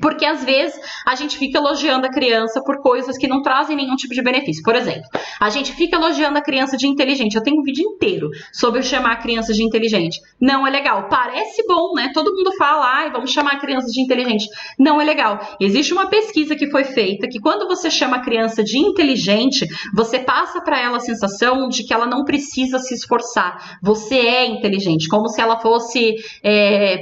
Porque às vezes a gente fica elogiando a criança por coisas que não trazem nenhum tipo de benefício. Por exemplo, a gente fica elogiando a criança de inteligente. Eu tenho um vídeo inteiro sobre eu chamar a criança de inteligente. Não é legal. Parece bom, né? Todo mundo fala, ai, vamos chamar a criança de inteligente. Não é legal. Existe uma pesquisa que foi feita que quando você chama a criança de inteligente, você passa para ela a sensação de que ela não precisa se esforçar. Você é inteligente, como se ela fosse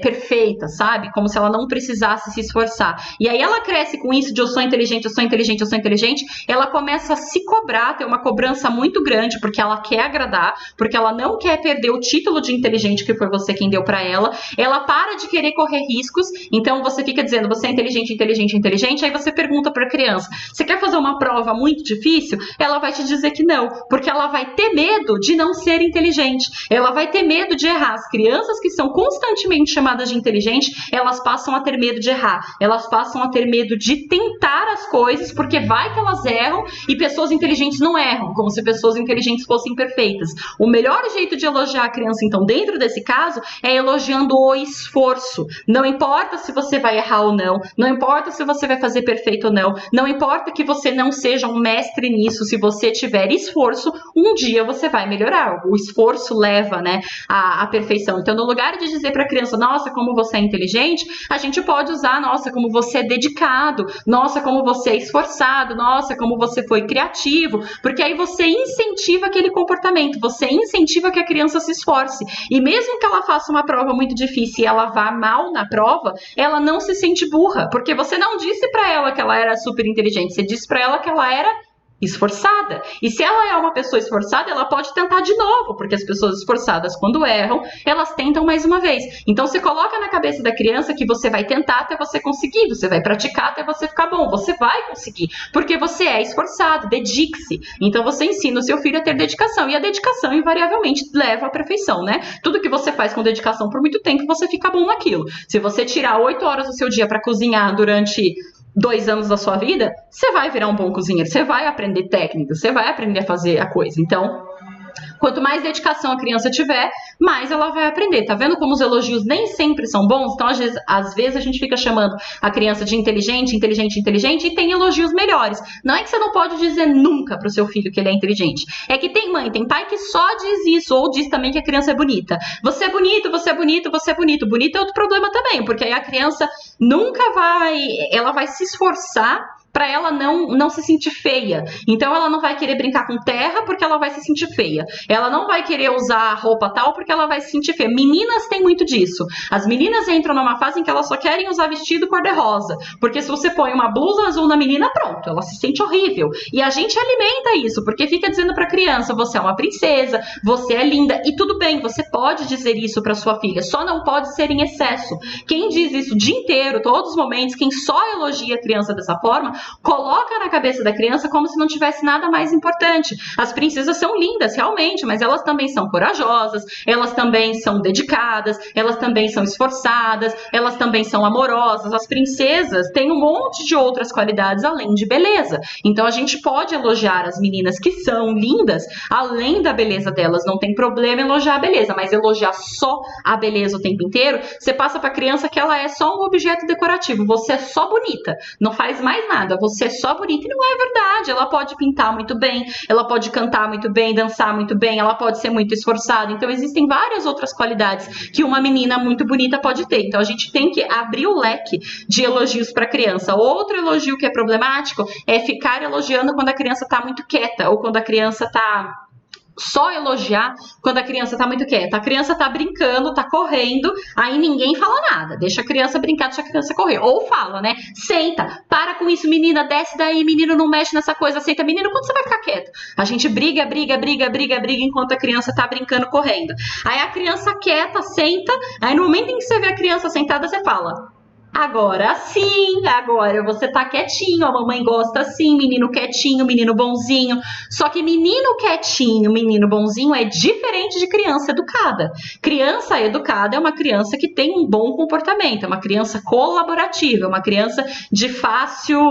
perfeita, sabe? Como se ela não precisasse se esforçar. E aí ela cresce com isso de eu sou inteligente, eu sou inteligente, eu sou inteligente. Ela começa a se cobrar, ter uma cobrança muito grande, porque ela quer agradar, porque ela não quer perder o título de inteligente que foi você quem deu pra ela. Ela para de querer correr riscos, então você fica dizendo, você é inteligente, inteligente, inteligente. Aí você pergunta pra criança, você quer fazer uma prova muito difícil? Ela vai te dizer que não, porque ela vai ter medo de não ser inteligente. Ela vai ter medo de errar. As crianças que são constantemente chamadas de inteligente, elas passam a ter medo de errar. Elas passam a ter medo de tentar as coisas, porque vai que elas erram e pessoas inteligentes não erram, como se pessoas inteligentes fossem perfeitas. O melhor jeito de elogiar a criança, então, dentro desse caso, é elogiando o esforço. Não importa se você vai errar ou não, não importa se você vai fazer perfeito ou não, não importa que você não seja um mestre nisso, se você tiver esforço, um dia você vai melhorar. O esforço leva, né, à perfeição. Então, no lugar de dizer para a criança, nossa, como você é inteligente, a gente pode usar, nossa, como você é dedicado, nossa, como você é esforçado, nossa, como você foi criativo, porque aí você incentiva aquele comportamento, você incentiva que a criança se esforce, e mesmo que ela faça uma prova muito difícil e ela vá mal na prova, ela não se sente burra, porque você não disse para ela que ela era super inteligente, você disse para ela que ela era esforçada. E se ela é uma pessoa esforçada, ela pode tentar de novo, porque as pessoas esforçadas, quando erram, elas tentam mais uma vez. Então você coloca na cabeça da criança que você vai tentar até você conseguir, você vai praticar até você ficar bom, você vai conseguir, porque você é esforçado, dedique-se. Então você ensina o seu filho a ter dedicação, e a dedicação invariavelmente leva à perfeição, né? Tudo que você faz com dedicação por muito tempo, você fica bom naquilo. Se você tirar 8 horas do seu dia para cozinhar durante 2 anos da sua vida, você vai virar um bom cozinheiro, você vai aprender técnica, você vai aprender a fazer a coisa. Então, quanto mais dedicação a criança tiver, mais ela vai aprender. Tá vendo como os elogios nem sempre são bons? Então, às vezes a gente fica chamando a criança de inteligente, inteligente, inteligente, e tem elogios melhores. Não é que você não pode dizer nunca pro seu filho que ele é inteligente. É que tem mãe, tem pai que só diz isso, ou diz também que a criança é bonita. Você é bonito, você é bonito, você é bonito. Bonito é outro problema também, porque aí a criança nunca vai, ela vai se esforçar para ela não se sentir feia. Então ela não vai querer brincar com terra porque ela vai se sentir feia. Ela não vai querer usar roupa tal porque ela vai se sentir feia. Meninas têm muito disso. As meninas entram numa fase em que elas só querem usar vestido cor-de-rosa, porque se você põe uma blusa azul na menina, pronto, ela se sente horrível. E a gente alimenta isso, porque fica dizendo para a criança, você é uma princesa, você é linda, e tudo bem, você pode dizer isso para sua filha, só não pode ser em excesso. Quem diz isso o dia inteiro, todos os momentos, quem só elogia a criança dessa forma, coloca na cabeça da criança como se não tivesse nada mais importante. As princesas são lindas, realmente, mas elas também são corajosas, elas também são dedicadas, elas também são esforçadas, elas também são amorosas. As princesas têm um monte de outras qualidades além de beleza. Então a gente pode elogiar as meninas que são lindas, além da beleza delas. Não tem problema elogiar a beleza, mas elogiar só a beleza o tempo inteiro, você passa para a criança que ela é só um objeto decorativo. Você é só bonita, não faz mais nada. Você é só bonita, e não é verdade. Ela pode pintar muito bem, ela pode cantar muito bem, dançar muito bem, ela pode ser muito esforçada. Então existem várias outras qualidades que uma menina muito bonita pode ter. Então a gente tem que abrir o leque de elogios para a criança. Outro elogio que é problemático é ficar elogiando quando a criança está muito quieta, ou quando a criança está... Só elogiar quando a criança tá muito quieta. A criança tá brincando, tá correndo, aí ninguém fala nada. Deixa a criança brincar, deixa a criança correr. Ou fala, né? Senta, para com isso, menina, desce daí, menino, não mexe nessa coisa, senta. Menino, quando você vai ficar quieto? A gente briga enquanto a criança tá brincando, correndo. Aí a criança quieta, senta, aí no momento em que você vê a criança sentada, você fala... Agora sim, agora você tá quietinho, a mamãe gosta assim, menino quietinho, menino bonzinho. Só que menino quietinho, menino bonzinho é diferente de criança educada. Criança educada é uma criança que tem um bom comportamento, é uma criança colaborativa, é uma criança de fácil,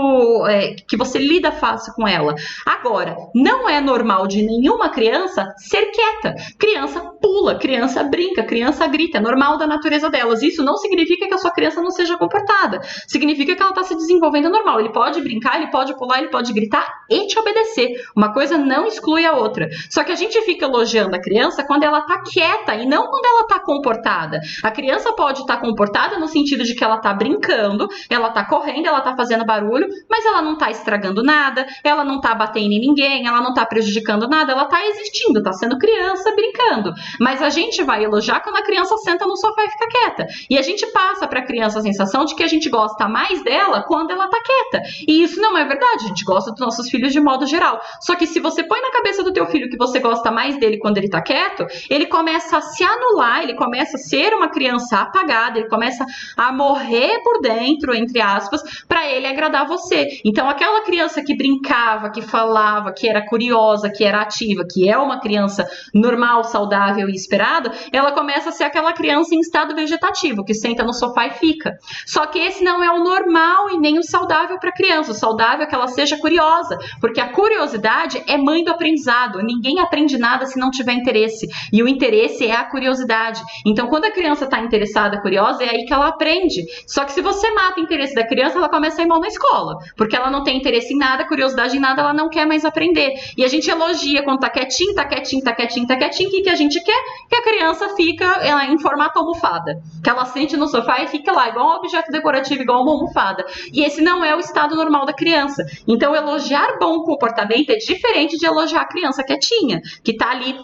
que você lida fácil com ela. Agora, não é normal de nenhuma criança ser quieta. Criança pula, criança brinca, criança grita, é normal da natureza delas. Isso não significa que a sua criança não seja competente. comportada. Significa que ela está se desenvolvendo normal. Ele pode brincar, ele pode pular, ele pode gritar e te obedecer. Uma coisa não exclui a outra. Só que a gente fica elogiando a criança quando ela tá quieta e não quando ela tá comportada. A criança pode estar comportada no sentido de que ela tá brincando, ela tá correndo, ela tá fazendo barulho, mas ela não tá estragando nada, ela não tá batendo em ninguém, ela não tá prejudicando nada, ela tá existindo, tá sendo criança brincando. Mas a gente vai elogiar quando a criança senta no sofá e fica quieta. E a gente passa pra criança a sensação de que a gente gosta mais dela quando ela tá quieta. E isso não é verdade, a gente gosta dos nossos filhos de modo geral. Só que se você põe na cabeça do teu filho que você gosta mais dele quando ele tá quieto, ele começa a se anular, ele começa a ser uma criança apagada, ele começa a morrer por dentro, entre aspas, pra ele agradar você. Então aquela criança que brincava, que falava, que era curiosa, que era ativa, que é uma criança normal, saudável e esperada, ela começa a ser aquela criança em estado vegetativo, que senta no sofá e fica. Só que esse não é o normal e nem o saudável para a criança. O saudável é que ela seja curiosa, porque a curiosidade é mãe do aprendizado. Ninguém aprende nada se não tiver interesse. E o interesse é a curiosidade. Então, quando a criança está interessada, curiosa, é aí que ela aprende. Só que se você mata o interesse da criança, ela começa a ir mal na escola, porque ela não tem interesse em nada, curiosidade em nada, ela não quer mais aprender. E a gente elogia quando tá quietinho, tá quietinho, tá quietinho, tá quietinho. O que a gente quer? Que a criança fica em formato almofada. Que ela sente no sofá e fica lá, igual um objeto decorativo, igual uma almofada. E esse não é o estado normal da criança. Então, elogiar bom comportamento é diferente de elogiar a criança quietinha, que tá ali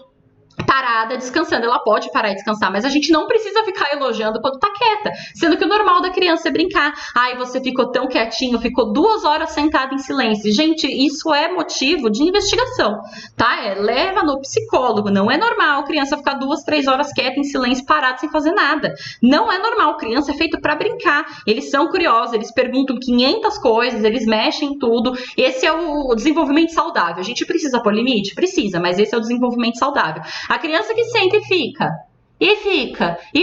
parada, descansando. Ela pode parar e descansar, mas a gente não precisa ficar elogiando quando tá quieta, sendo que o normal da criança é brincar. Ai, você ficou tão quietinho, ficou 2 horas sentada em silêncio. Gente, isso é motivo de investigação, tá? Leva no psicólogo. Não é normal a criança ficar 2, 3 horas quieta em silêncio, parada, sem fazer nada. Não é normal. Criança é feito para brincar. Eles são curiosos, eles perguntam 500 coisas, eles mexem em tudo. Esse é o desenvolvimento saudável. A gente precisa pôr limite? Precisa, mas esse é o desenvolvimento saudável. A criança que senta e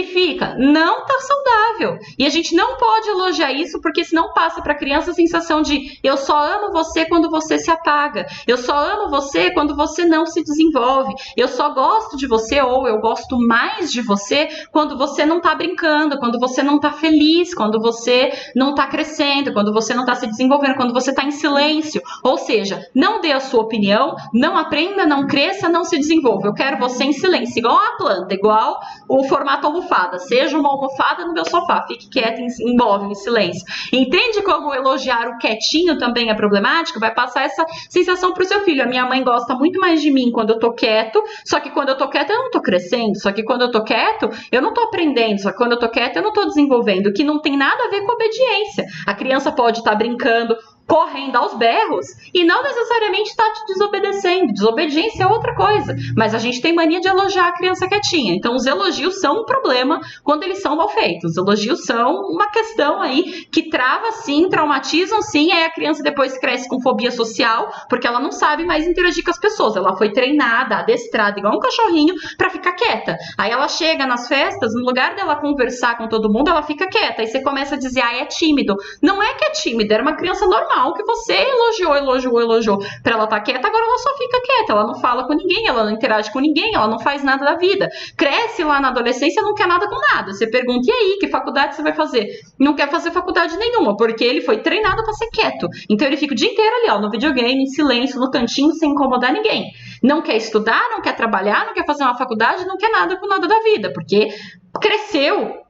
fica, não tá saudável. E a gente não pode elogiar isso, porque senão passa pra criança a sensação de eu só amo você quando você se apaga, eu só amo você quando você não se desenvolve, eu só gosto de você, ou eu gosto mais de você quando você não tá brincando, quando você não tá feliz, quando você não tá crescendo, quando você não tá se desenvolvendo, quando você tá em silêncio. Ou seja, não dê a sua opinião, não aprenda, não cresça, não se desenvolva. Eu quero você em silêncio, igual a planta, igual o formato almofada. Seja uma almofada no meu sofá, fique quieta, imóvel, em silêncio. Entende como elogiar o quietinho também é problemático? Vai passar essa sensação pro seu filho. A minha mãe gosta muito mais de mim quando eu tô quieto, só que quando eu tô quieto eu não tô crescendo, só que quando eu tô quieto eu não tô aprendendo, só que quando eu tô quieto eu não tô desenvolvendo, que não tem nada a ver com obediência. A criança pode estar brincando, correndo aos berros e não necessariamente está te desobedecendo. Desobediência é outra coisa, mas a gente tem mania de elogiar a criança quietinha. Então os elogios são um problema quando eles são mal feitos. Os elogios são uma questão aí que trava sim, traumatizam sim, aí a criança depois cresce com fobia social, porque ela não sabe mais interagir com as pessoas. Ela foi treinada, adestrada igual um cachorrinho para ficar quieta. Aí ela chega nas festas, no lugar dela conversar com todo mundo, ela fica quieta. Aí você começa a dizer, ah, é tímido. Não é que é tímido, era uma criança normal que você elogiou pra ela estar quieta, agora ela só fica quieta, ela não fala com ninguém, ela não interage com ninguém, ela não faz nada da vida. Cresce lá na adolescência, não quer nada com nada. Você pergunta, e aí, que faculdade você vai fazer? Não quer fazer faculdade nenhuma, porque ele foi treinado pra ser quieto. Então ele fica o dia inteiro ali, ó, no videogame, em silêncio, no cantinho, sem incomodar ninguém. Não quer estudar, não quer trabalhar, não quer fazer uma faculdade, não quer nada com nada da vida, porque cresceu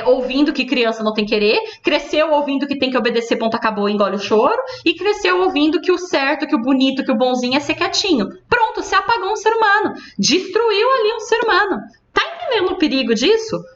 ouvindo que criança não tem querer, cresceu ouvindo que tem que obedecer, ponto, acabou, engole o choro, e cresceu ouvindo que o certo, que o bonito, que o bonzinho é ser quietinho. Pronto, se apagou um ser humano, destruiu ali um ser humano. Tá entendendo o perigo disso?